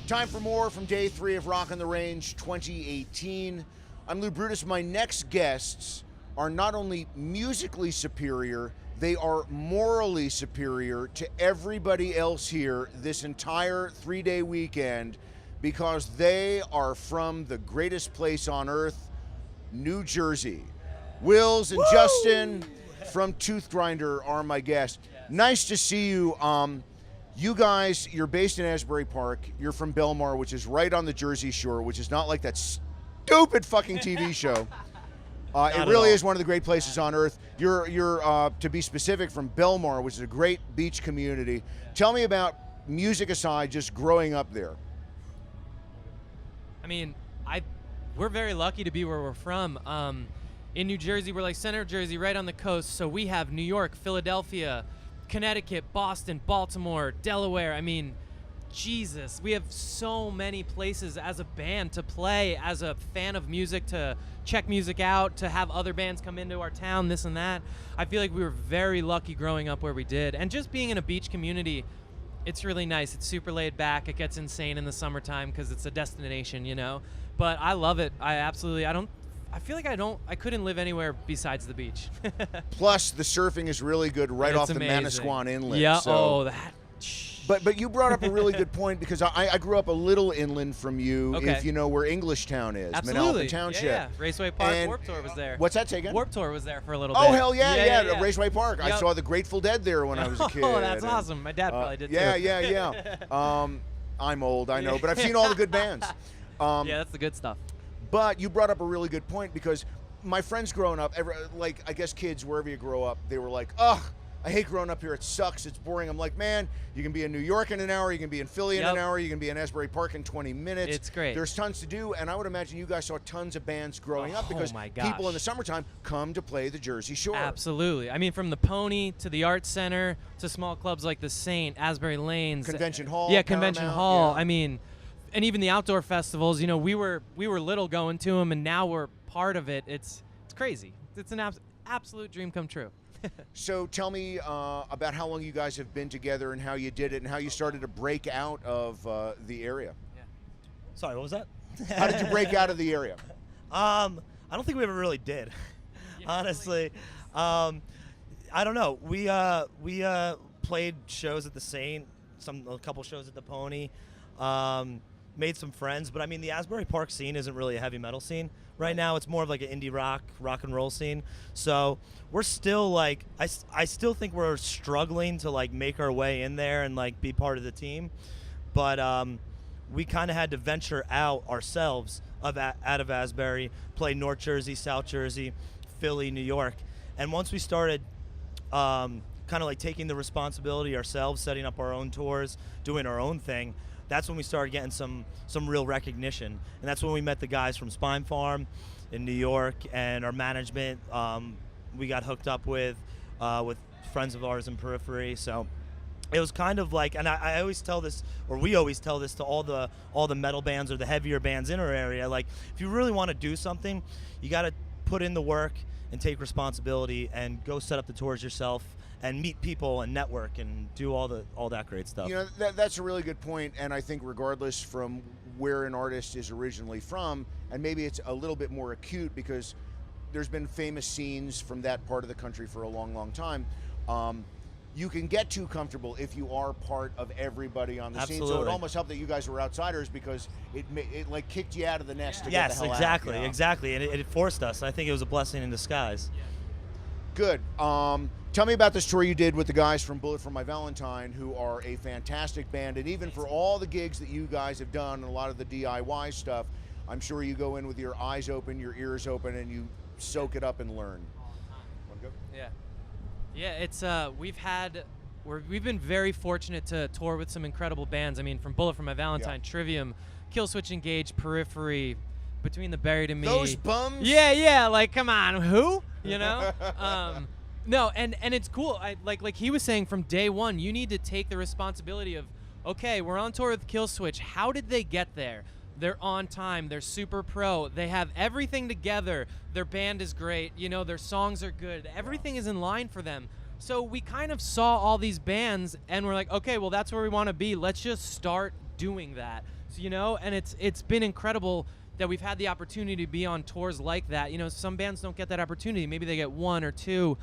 Time for more from day 3 of Rock on the Range 2018. I'm Lou Brutus. My next guests are not only musically superior, they are morally superior to everybody else here this entire 3-day weekend because they are from the greatest place on earth, New Jersey. Wills and Justin from Toothgrinder are my guests. Nice to see you. You guys, you're based in Asbury Park. You're from Belmar, which is right on the Jersey Shore, which is not like that stupid fucking TV show. It really is one of the great places on earth. You're to be specific, from Belmar, which is a great beach community. Tell me about, music aside, just growing up there. I mean, we're very lucky to be where we're from. In New Jersey, we're like center of Jersey, right on the coast. So we have New York, Philadelphia, Connecticut, Boston, Baltimore, Delaware. I mean, Jesus, we have so many places as a band to play, as a fan of music, to check music out, to have other bands come into our town, this and that. I feel like we were very lucky growing up where we did. And just being in a beach community, it's really nice. It's super laid back. It gets insane in the summertime because it's a destination, you know? But I love it. I couldn't live anywhere besides the beach. Plus, the surfing is really good right off the Manasquan Inlet. Yeah, so. But you brought up a really good point, because I grew up a little inland from you, if you know where Englishtown is. Absolutely. Manalapan Township. Yeah. Raceway Park, and Warped Tour was there. What's that, say again? Warped Tour was there for a little bit. Oh, hell yeah. Raceway Park. Yep. I saw the Grateful Dead there when I was a kid. Oh, that's awesome. My dad probably did too. Yeah. I'm old, I know, but I've seen all the good bands. Yeah, that's the good stuff. But you brought up a really good point, because my friends growing up, I guess kids, wherever you grow up, they were like, ugh, I hate growing up here. It sucks. It's boring. I'm like, man, you can be in New York in an hour. You can be in Philly in an hour. You can be in Asbury Park in 20 minutes. It's great. There's tons to do, and I would imagine you guys saw tons of bands growing up, because people in the summertime come to play the Jersey Shore. Absolutely. I mean, from the Pony to the Arts Center to small clubs like the Saint, Asbury Lanes. Convention Hall. Yeah, Convention Hall. Yeah. I mean, and even the outdoor festivals, you know, we were little going to them, and now we're part of it. It's crazy. It's an absolute dream come true. So tell me about how long you guys have been together and how you did it and how you started to break out of the area. Yeah. Sorry, what was that? How did you break out of the area? I don't think we ever really did, honestly. I don't know. We played shows at the Saint, a couple shows at the Pony, made some friends. But I mean, the Asbury Park scene isn't really a heavy metal scene. Right now, it's more of like an indie rock and roll scene. So we're still like, I still think we're struggling to like make our way in there and like be part of the team. But we kind of had to venture out ourselves out of Asbury, play North Jersey, South Jersey, Philly, New York. And once we started kind of like taking the responsibility ourselves, setting up our own tours, doing our own thing, that's when we started getting some real recognition. And that's when we met the guys from Spine Farm in New York, and our management we got hooked up with friends of ours in Periphery. So it was kind of like, and I always tell this, or we always tell this to all the metal bands or the heavier bands in our area, like, if you really want to do something, you got to put in the work and take responsibility and go set up the tours yourself and meet people and network and do all that great stuff. You know, that's a really good point, and I think regardless from where an artist is originally from, and maybe it's a little bit more acute because there's been famous scenes from that part of the country for a long, long time. You can get too comfortable if you are part of everybody on the scene. So it almost helped that you guys were outsiders, because it like kicked you out of the nest to get the hell out. You know? Exactly, and it forced us. I think it was a blessing in disguise. Good. Tell me about this tour you did with the guys from Bullet for My Valentine, who are a fantastic band, and even for all the gigs that you guys have done and a lot of the DIY stuff, I'm sure you go in with your eyes open, your ears open, and you soak it up and learn. Want to go? Yeah, it's we've been very fortunate to tour with some incredible bands. I mean, from Bullet for My Valentine, Trivium, Killswitch Engage, Periphery, Between the Buried and Me. Those bums? Yeah, like, come on, who? You know? No, and it's cool. Like he was saying, from day one, you need to take the responsibility of, okay, we're on tour with Killswitch. How did they get there? They're on time. They're super pro. They have everything together. Their band is great. You know, their songs are good. Everything is in line for them. So we kind of saw all these bands, and we're like, okay, well, that's where we want to be. Let's just start doing that. So, and it's been incredible that we've had the opportunity to be on tours like that. Some bands don't get that opportunity. Maybe they get one or two.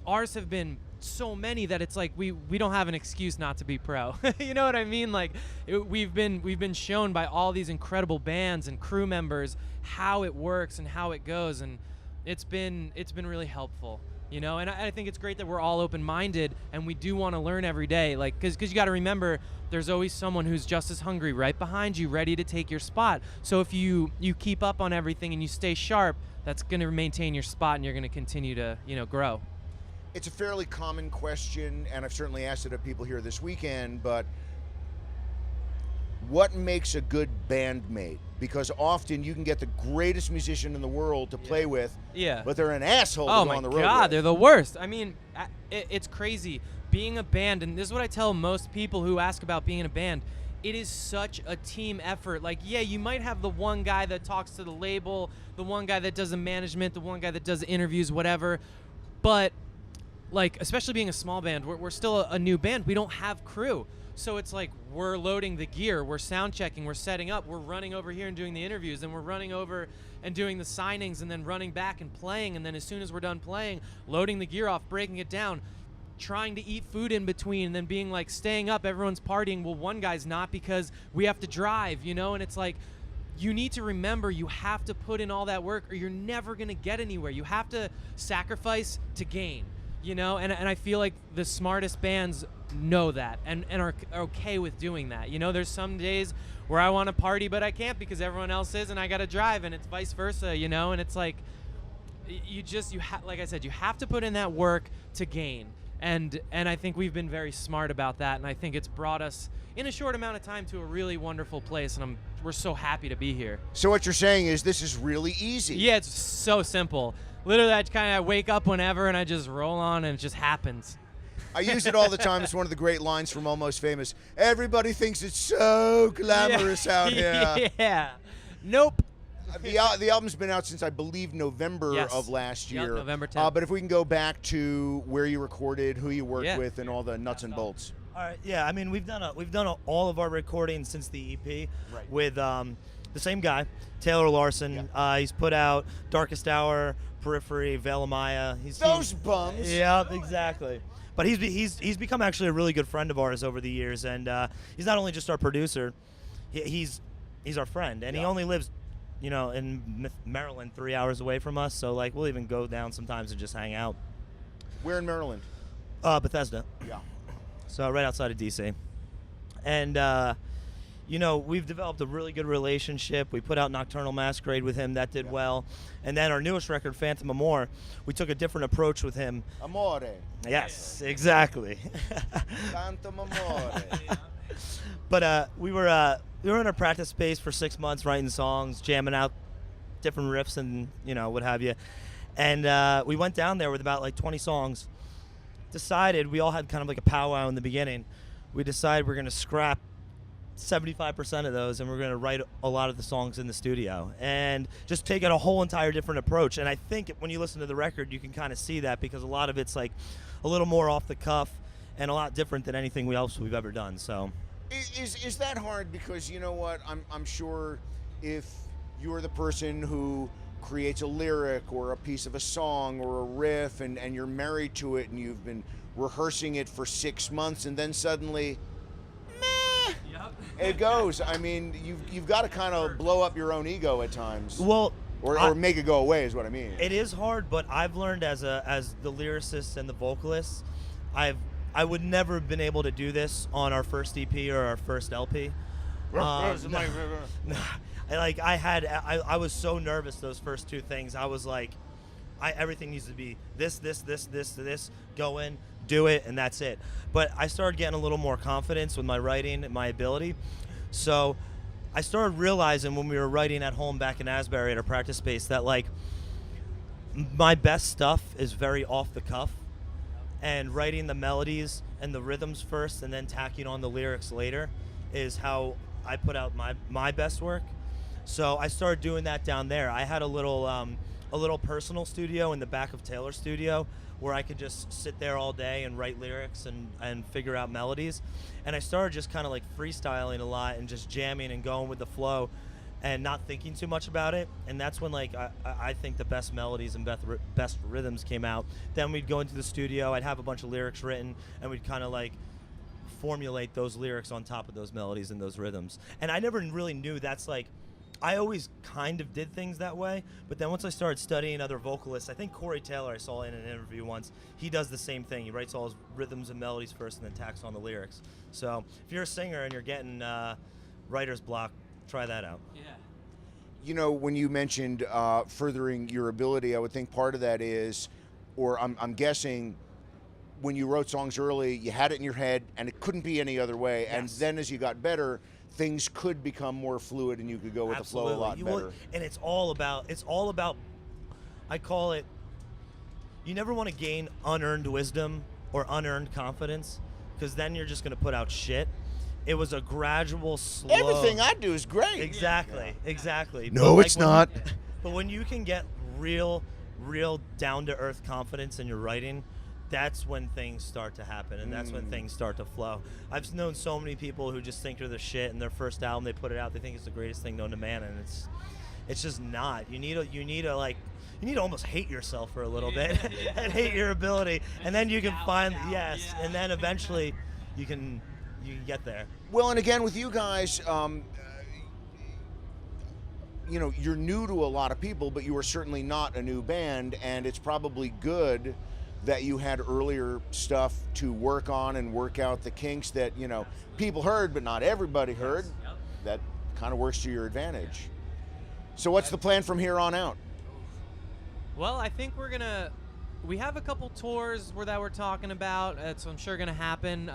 Ours have been so many that it's like we don't have an excuse not to be pro. You know what I mean? Like we've been shown by all these incredible bands and crew members how it works and how it goes, and it's been really helpful. And I think it's great that we're all open-minded and we do want to learn every day. Like, because you got to remember, there's always someone who's just as hungry right behind you, ready to take your spot. So if you keep up on everything and you stay sharp, that's going to maintain your spot and you're going to continue to grow. It's a fairly common question, and I've certainly asked it of people here this weekend, but what makes a good bandmate? Because often you can get the greatest musician in the world to play with, but they're an asshole to go on the road Oh my God, with. they're the worst. I mean, it's crazy. Being a band, and this is what I tell most people who ask about being in a band, it is such a team effort. Like, yeah, you might have the one guy that talks to the label, the one guy that does the management, the one guy that does interviews, whatever, but like, especially being a small band, we're still a new band. We don't have crew. So it's like we're loading the gear, we're sound checking, we're setting up, we're running over here and doing the interviews, and we're running over and doing the signings, and then running back and playing, and then as soon as we're done playing, loading the gear off, breaking it down, trying to eat food in between, and then being like staying up, everyone's partying. Well, one guy's not because we have to drive, and it's like you need to remember you have to put in all that work or you're never going to get anywhere. You have to sacrifice to gain. And I feel like the smartest bands know that and are okay with doing that. There's some days where I want to party, but I can't because everyone else is, and I got to drive, and it's vice versa, and it's like like I said, you have to put in that work to gain. And I think we've been very smart about that, and I think it's brought us in a short amount of time to a really wonderful place, and we're so happy to be here. So what you're saying is this is really easy. Yeah, it's so simple. Literally, I wake up whenever and I just roll on and it just happens. I use it all the time. It's one of the great lines from Almost Famous. Everybody thinks it's so glamorous out here. Yeah. Nope. The album's been out since, I believe, November of last year. Yep, November 10th. But if we can go back to where you recorded, who you worked with, and all the nuts and bolts. All right. Yeah. I mean, we've done all of our recording since the EP with the same guy, Taylor Larson. Yeah. He's put out Darkest Hour, Periphery, Veil of Maya. Those bums. Yeah, exactly. But he's become actually a really good friend of ours over the years, and he's not only just our producer, he's our friend, and he only lives, in Maryland, 3 hours away from us. So like we'll even go down sometimes and just hang out. Where in Maryland? Bethesda. Yeah. So right outside of DC, and we've developed a really good relationship. We put out Nocturnal Masquerade with him. That did well. And then our newest record, Phantom Amore, we took a different approach with him. Amore. Yes, exactly. Phantom Amore. But we were in our practice space for 6 months, writing songs, jamming out different riffs and, what have you. And we went down there with about like 20 songs. Decided, we all had kind of like a powwow in the beginning. We decided we're going to scrap 75% of those, and we're going to write a lot of the songs in the studio and just take it a whole entire different approach. And I think when you listen to the record, you can kind of see that, because a lot of it's like a little more off the cuff and a lot different than anything else we've ever done. So is that hard? Because you know what, I'm sure if you're the person who creates a lyric or a piece of a song or a riff, and you're married to it, and you've been rehearsing it for 6 months, and then suddenly it goes. I mean, you've got to kind of blow up your own ego at times. Well, or make it go away is what I mean. It is hard, but I've learned as the lyricist and the vocalist, I would never have been able to do this on our first EP or our first LP. I was so nervous those first two things. I was like, everything needs to be this, go in, do it, and that's it. But I started getting a little more confidence with my writing and my ability. So I started realizing when we were writing at home back in Asbury at our practice space that like my best stuff is very off the cuff, and writing the melodies and the rhythms first and then tacking on the lyrics later is how I put out my best work. So I started doing that down there. I had a little a little personal studio in the back of Taylor's studio where I could just sit there all day and write lyrics and figure out melodies. And I started just kind of like freestyling a lot and just jamming and going with the flow and not thinking too much about it. And that's when like I think the best melodies and best rhythms came out. Then we'd go into the studio, I'd have a bunch of lyrics written, and we'd kind of like formulate those lyrics on top of those melodies and those rhythms. And I never really knew that's like, I always kind of did things that way, but then once I started studying other vocalists, I think Corey Taylor, I saw in an interview once, he does the same thing. He writes all his rhythms and melodies first and then tacks on the lyrics. So if you're a singer and you're getting writer's block, try that out. Yeah. You know, when you mentioned furthering your ability, I would think part of that is, or I'm guessing, when you wrote songs early, you had it in your head and it couldn't be any other way. Yes. And then as you got better, things could become more fluid and you could go with Absolutely. the flow a lot better. And it's all about, I call it, you never want to gain unearned wisdom or unearned confidence, because then you're just going to put out shit. It was a gradual, slow. Everything I do is great. Exactly, exactly. No, it's not. But when you can get real down-to-earth confidence in your writing, that's when things start to happen, and that's when things start to flow. I've known so many people who just think they're the shit, and their first album, they put it out, they think it's the greatest thing known to man, and it's just not. You need to almost hate yourself for a little bit and hate your ability, and then you can find and then eventually you can get there. Well, and again with you guys, you know, you're new to a lot of people, but you are certainly not a new band, and it's probably good that you had earlier stuff to work on and work out the kinks that, you know, people heard but not everybody heard. Yep. That kind of works to your advantage. So what's the plan from here on out? Well, I think we have a couple tours that we're talking about. It's I'm sure gonna happen.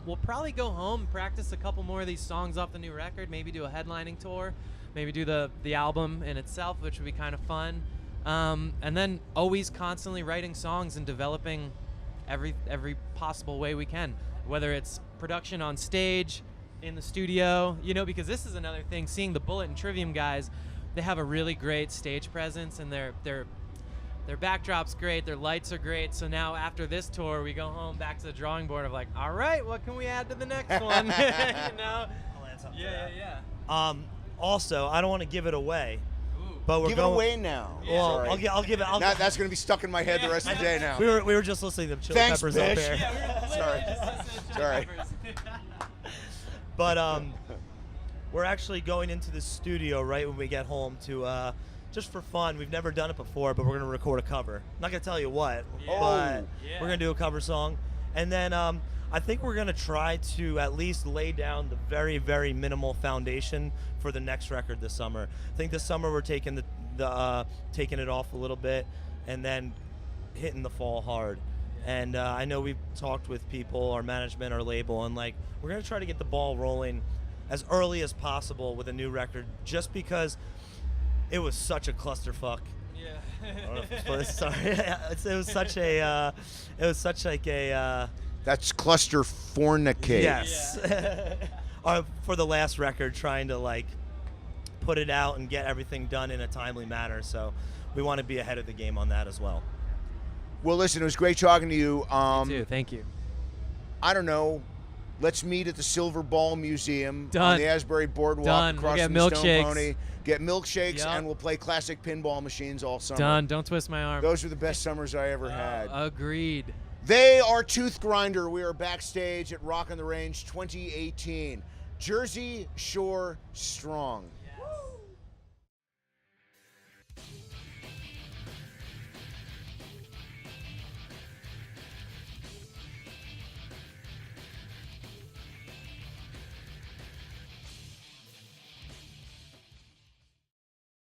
We'll probably go home, practice a couple more of these songs off the new record, maybe do a headlining tour, maybe do the album in itself, which would be kind of fun. And then always constantly writing songs and developing every possible way we can, whether it's production on stage, in the studio, you know, because this is another thing, seeing the Bullet and Trivium guys, they have a really great stage presence, and their backdrop's great, their lights are great. So now after this tour, we go home back to the drawing board of like, all right, what can we add to the next one? You know? I'll add something Yeah. Also, I don't want to give it away, but we're Give going it away now. Well, Sorry. I'll give it. That's going to be stuck in my head the rest of the day now. We were just listening to the Chili Thanks, Peppers bitch. up there. Yeah, we were Sorry. literally just listening to Sorry. Chili Peppers. But we're actually going into the studio right when we get home to just for fun. We've never done it before, but we're gonna record a cover. I'm not gonna tell you what, but we're gonna do a cover song, and then I think we're gonna try to at least lay down the very, very minimal foundation for the next record this summer. I think this summer we're taking taking it off a little bit, and then hitting the fall hard. And I know we've talked with people, our management, our label, and like we're gonna try to get the ball rolling as early as possible with a new record, just because it was such a clusterfuck. Yeah. I don't know if I'm supposed to, sorry. It was such like a. That's cluster fornicate. Yes. For the last record, trying to like put it out and get everything done in a timely manner. So we want to be ahead of the game on that as well. Well, listen, it was great talking to you. Me too. Thank you. I don't know. Let's meet at the Silver Ball Museum on Done. the Asbury Boardwalk Done. across We'll from get the Stone milkshakes. Pony. Get milkshakes, Yep. and we'll play classic pinball machines all summer. Done. Don't twist my arm. Those are the best summers I ever had. Agreed. They are Toothgrinder. We are backstage at Rock on the Range 2018. Jersey Shore Strong.